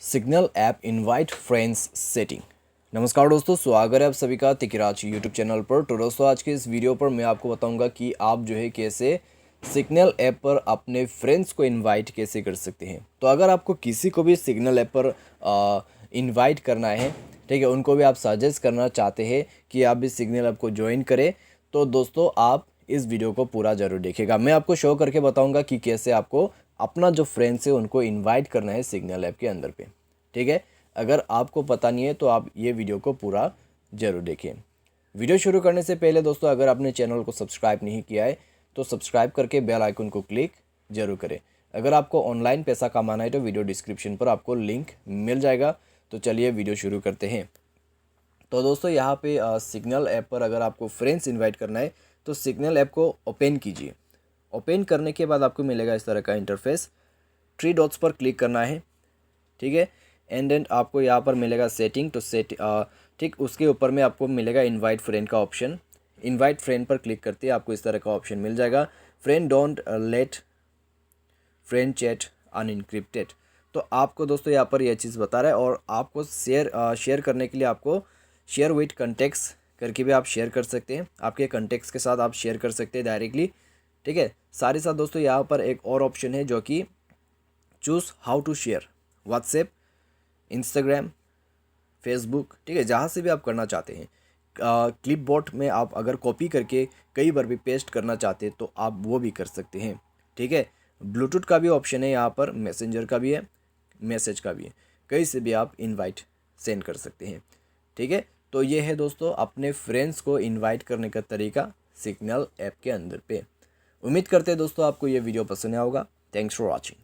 Signal app invite friends setting. नमस्कार दोस्तों, स्वागत है आप सभी का तिकिराज यूट्यूब चैनल पर। तो दोस्तों आज के इस वीडियो पर मैं आपको बताऊंगा कि आप जो है कैसे सिग्नल ऐप पर अपने फ्रेंड्स को इनवाइट कैसे कर सकते हैं। तो अगर आपको किसी को भी सिग्नल ऐप पर इनवाइट करना है, ठीक है, उनको भी आप सजेस्ट करना चाहते हैं कि आप भी सिग्नल ऐप को ज्वाइन करें, तो दोस्तों आप इस वीडियो को पूरा ज़रूर देखिएगा। मैं आपको शो करके बताऊंगा कि कैसे आपको अपना जो फ्रेंड्स है उनको इनवाइट करना है सिग्नल ऐप के अंदर पे, ठीक है। अगर आपको पता नहीं है तो आप ये वीडियो को पूरा ज़रूर देखिए। वीडियो शुरू करने से पहले दोस्तों अगर आपने चैनल को सब्सक्राइब नहीं किया है तो सब्सक्राइब करके बेल आइकन को क्लिक जरूर करें। अगर आपको ऑनलाइन पैसा कमाना है तो वीडियो डिस्क्रिप्शन पर आपको लिंक मिल जाएगा। तो चलिए वीडियो शुरू करते हैं। तो दोस्तों यहाँ पे सिग्नल ऐप पर अगर आपको फ्रेंड्स इनवाइट करना है तो सिग्नल ऐप को ओपन कीजिए। ओपन करने के बाद आपको मिलेगा इस तरह का इंटरफेस। थ्री डॉट्स पर क्लिक करना है, ठीक है। एंड देन आपको यहाँ पर मिलेगा सेटिंग। तो ठीक उसके ऊपर में आपको मिलेगा इनवाइट फ्रेंड का ऑप्शन। इनवाइट फ्रेंड पर क्लिक करते ही आपको इस तरह का ऑप्शन मिल जाएगा, friend don't let friend chat unencrypted. तो आपको दोस्तों यहाँ पर यह चीज़ बता रहा है और आपको शेयर करने के लिए आपको शेयर विथ कंटेक्ट्स करके भी आप शेयर कर सकते हैं। आपके कंटेक्ट्स के साथ आप शेयर कर सकते हैं डायरेक्टली, ठीक है। साथ ही साथ दोस्तों यहाँ पर एक और ऑप्शन है जो कि choose how to share, WhatsApp, Instagram, Facebook, ठीक है, जहाँ से भी आप करना चाहते हैं। क्लिपबोर्ड में आप अगर कॉपी करके कई बार भी पेस्ट करना चाहते हैं तो आप वो भी कर सकते हैं, ठीक है। ब्लूटूथ का भी ऑप्शन है यहाँ पर, मैसेंजर का भी है, मैसेज का भी है, कहीं से भी आप इनवाइट सेंड कर सकते हैं, ठीक है। तो ये है दोस्तों अपने फ्रेंड्स को इनवाइट करने का तरीका सिग्नल ऐप के अंदर पे। उम्मीद करते हैं दोस्तों आपको ये वीडियो पसंद आया होगा। Thanks for watching.